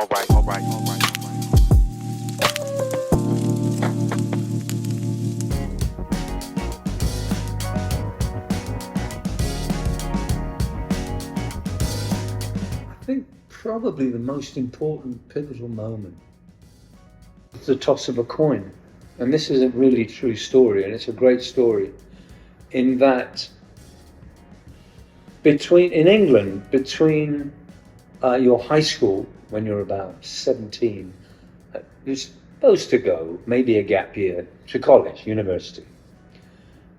I think probably the most important pivotal moment is the toss of a coin. And this is a really true story, and it's a great story, in that in England, between your high school, when you're about 17, you're supposed to go, maybe a gap year, to college, university.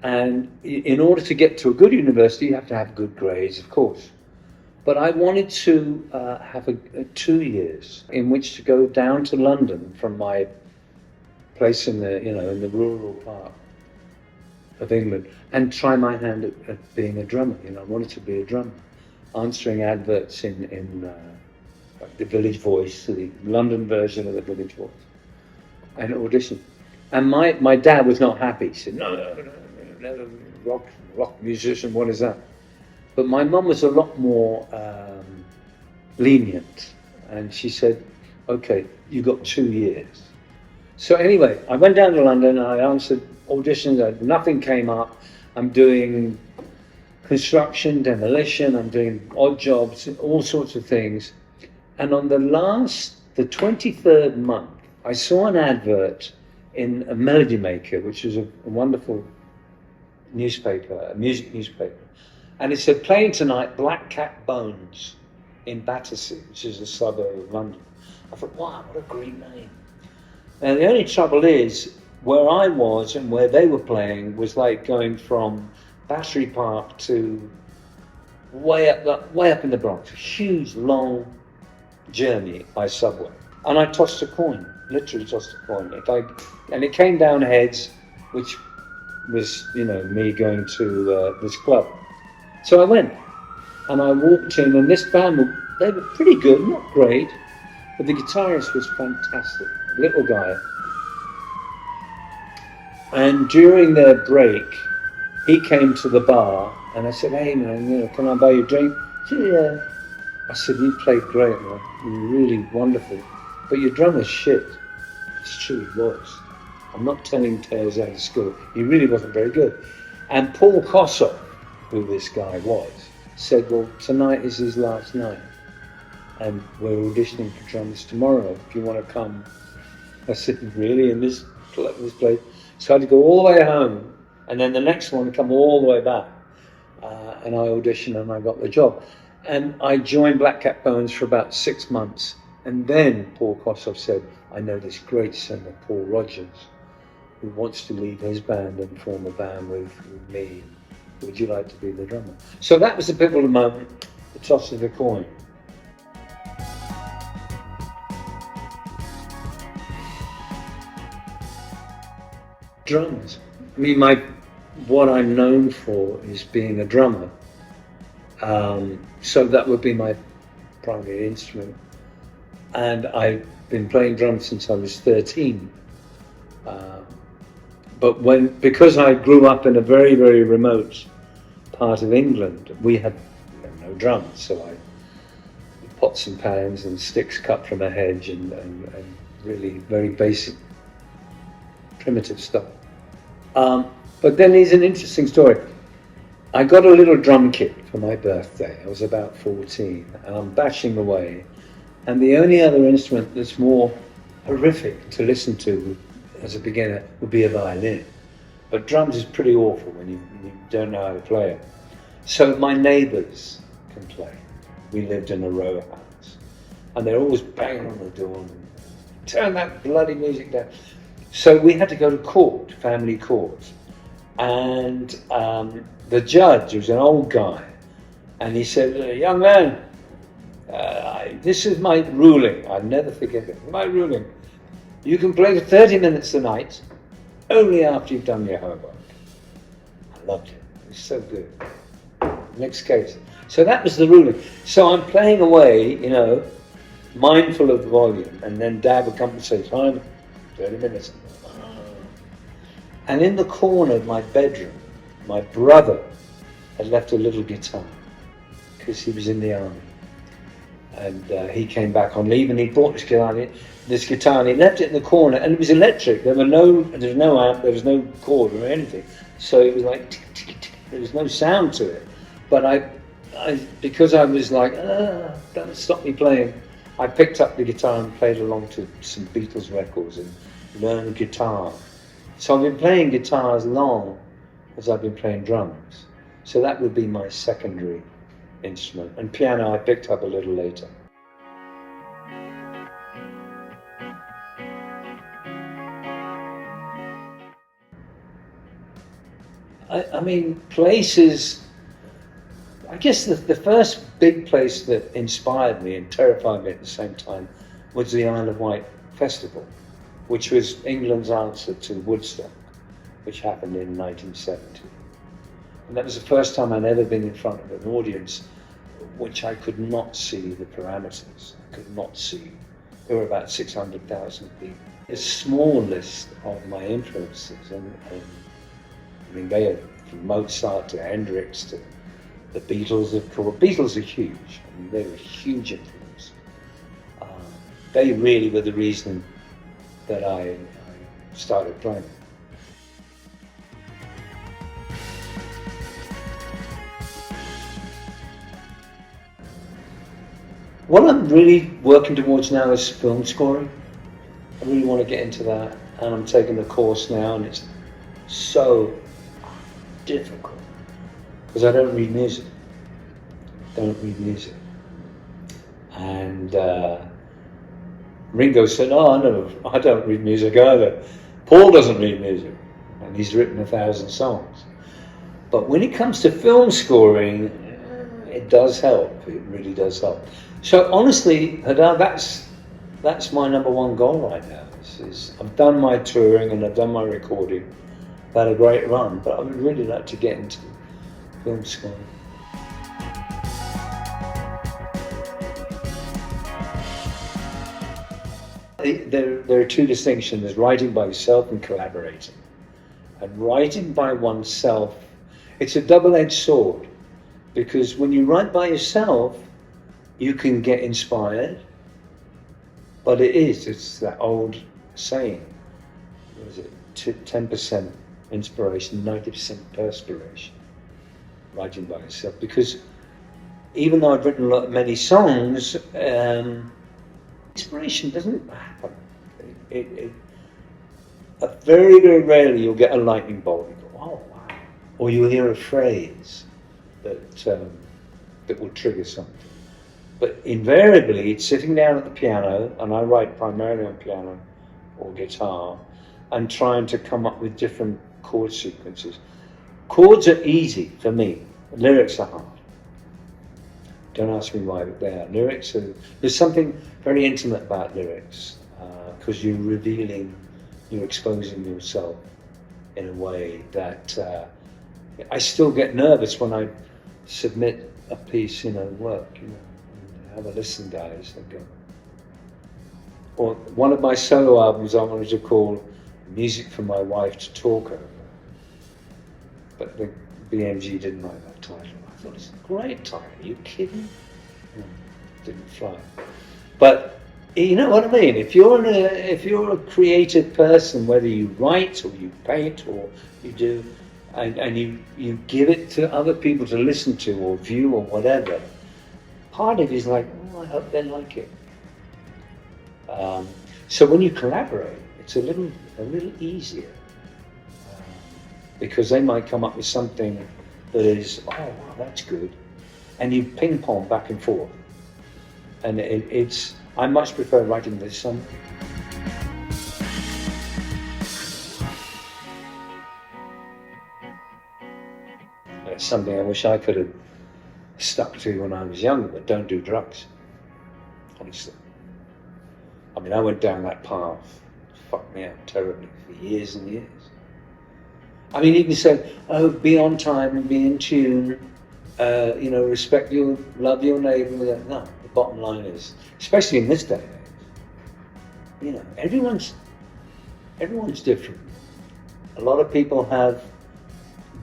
And in order to get to a good university, you have to have good grades, of course. But I wanted to have 2 years in which to go down to London from my place in the rural part of England and try my hand at being a drummer. I wanted to be a drummer, answering adverts in like the Village Voice, the London version of the Village Voice, and audition. And my dad was not happy. He said, no, rock musician, what is that? But my mum was a lot more lenient, and she said, okay, you got 2 years. So anyway, I went down to London and I answered auditions, and nothing came up. I'm doing construction, demolition, I'm doing odd jobs, all sorts of things. And on the 23rd month, I saw an advert in a Melody Maker, which is a wonderful newspaper, a music newspaper. And it said, playing tonight, Black Cat Bones in Battersea, which is a suburb of London. I thought, wow, what a great name. And the only trouble is, where I was and where they were playing was like going from Battery Park to way up in the Bronx. A huge, long journey by subway. And I tossed a coin, literally tossed a coin. And it came down heads, which was, me going to this club. So I went, and I walked in, and this band, they were pretty good, not great, but the guitarist was fantastic, little guy. And during their break, he came to the bar, and I said, hey man, can I buy you a drink? He said, yeah. I said, you played great, man, you were really wonderful, but your drummer's shit. It's true, he was. I'm not telling tales out of school, he really wasn't very good. And Paul Kossoff, who this guy was, said, well, tonight is his last night, and we're auditioning for drummers tomorrow, if you want to come. I said, really, in this place? So I had to go all the way home, and then the next one come all the way back, and I auditioned and I got the job. And I joined Black Cat Bones for about 6 months, and then Paul Kossoff said, I know this great singer, Paul Rogers, who wants to leave his band and form a band with me. Would you like to be the drummer? So that was the pivotal moment, the toss of the coin. Drums. I mean, what I'm known for is being a drummer. So that would be my primary instrument. And I've been playing drums since I was 13. But because I grew up in a very, very remote part of England, we had no drums, so I pots and pans and sticks cut from a hedge and really very basic, primitive stuff. But then there's an interesting story. I got a little drum kit for my birthday. I was about 14, and I'm bashing away. And the only other instrument that's more horrific to listen to as a beginner would be a violin. But drums is pretty awful when you don't know how to play it. So my neighbours can play. We lived in a row house, and they're always banging on the door and turn that bloody music down. So we had to go to court, family court, and the judge was an old guy, and he said, young man, this is my ruling. I'll never forget it. My ruling. You can play for 30 minutes a night, only after you've done your homework. I loved it. It was so good. Next case. So that was the ruling. So I'm playing away, mindful of the volume, and then Dad would come and say, Simon, 30 minutes. And in the corner of my bedroom, my brother had left a little guitar because he was in the army. And he came back on leave, and he brought this guitar, and he left it in the corner, and it was electric. There was no amp, there was no chord or anything, so it was like tick, tick, tick. There was no sound to it. But because I was like, don't stop me playing, I picked up the guitar and played along to some Beatles records and learned guitar. So I've been playing guitar as long as I've been playing drums. So that would be my secondary instrument. And piano I picked up a little later. I mean, places, I guess the first big place that inspired me and terrified me at the same time was the Isle of Wight Festival, which was England's answer to Woodstock, which happened in 1970. And that was the first time I'd ever been in front of an audience which I could not see the parameters. I could not see. There were about 600,000 people. A small list of my influences, and I mean, they are from Mozart to Hendrix to the Beatles, of course. Beatles are huge. I mean, they were a huge influence. They really were the reason that I started playing. What I'm really working towards now is film scoring. I really want to get into that, and I'm taking the course now, and it's so difficult because I don't read music. And Ringo said, "Oh, no, I don't read music either." Paul doesn't read music, and he's written 1,000 songs. But when it comes to film scoring, it does help. It really does help. So honestly, Hadar, that's my number one goal right now. Is I've done my touring and I've done my recording. I've had a great run, but I would really like to get into film scoring. There are two distinctions: there's writing by yourself and collaborating. And writing by oneself, it's a double-edged sword, because when you write by yourself, you can get inspired, but it's that old saying, what is it, 10% inspiration, 90% perspiration, writing by yourself. Because even though I've written many songs, inspiration doesn't happen. Very, very rarely you'll get a lightning bolt and go, oh wow, or you'll hear a phrase that will trigger something. But invariably, it's sitting down at the piano, and I write primarily on piano or guitar, and trying to come up with different chord sequences. Chords are easy for me. Lyrics are hard. Don't ask me why, but they are. There's something very intimate about lyrics, because you're exposing yourself in a way that I still get nervous when I submit a piece, work, have a listen, guys, and go. Or one of my solo albums I wanted to call Music for My Wife to Talk Over, but the BMG didn't like that title. I thought it's a great title. Are you kidding? Didn't fly. But you know what I mean? If you're a creative person, whether you write or you paint or you do, and you give it to other people to listen to or view or whatever, part of you is like, oh, I hope they like it. So when you collaborate, it's a little easier, because they might come up with something that is, oh wow, that's good, and you ping pong back and forth, and I much prefer writing this song. It's something I wish I could have stuck to when I was younger, but don't do drugs, honestly. I mean, I went down that path, fucked me up terribly for years and years. I mean, you can say, oh, be on time and be in tune, respect love your neighbour. No, the bottom line is, especially in this day and age, everyone's different. A lot of people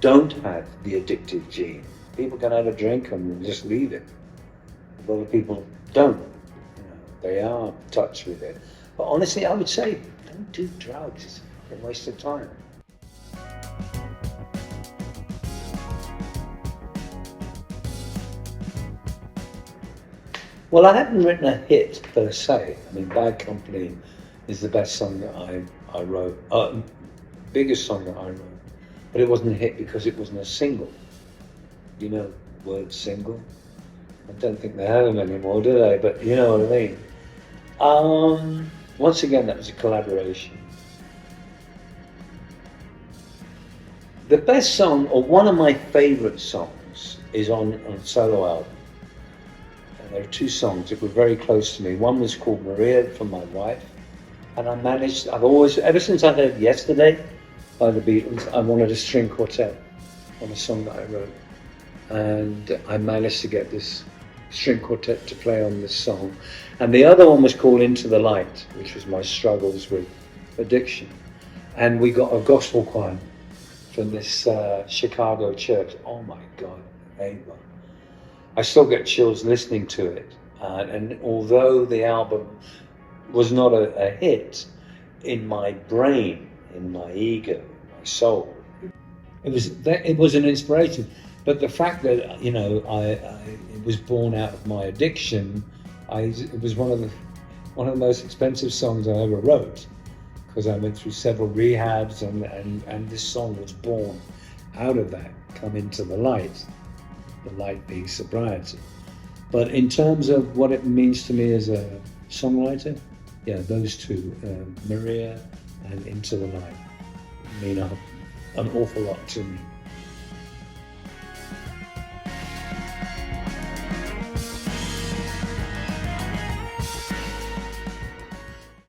don't have the addictive gene. People can have a drink and just leave it. A lot of people don't. They are touched with it. But honestly, I would say, don't do drugs. It's a waste of time. Well, I haven't written a hit per se. I mean, Bad Company is the best song that I wrote, biggest song that I wrote. But it wasn't a hit because it wasn't a single. You know the word single? I don't think they have them anymore, do they? But you know what I mean. Once again, that was a collaboration. The best song, or one of my favourite songs, is on a solo album. And there are two songs that were very close to me. One was called Maria from my wife, and I've always, ever since I heard Yesterday by the Beatles, I wanted a string quartet on a song that I wrote. And I managed to get this string quartet to play on this song. And the other one was called Into the Light, which was my struggles with addiction. And we got a gospel choir from this Chicago church. Oh my God, Ava. I still get chills listening to it. And although the album was not a hit, in my brain, in my ego, my soul, it was an inspiration. But the fact that it was born out of my addiction, it was one of the most expensive songs I ever wrote, because I went through several rehabs, and this song was born out of that. Come into the light being sobriety. But in terms of what it means to me as a songwriter, yeah, those two, Maria and Into the Light, mean an awful lot to me.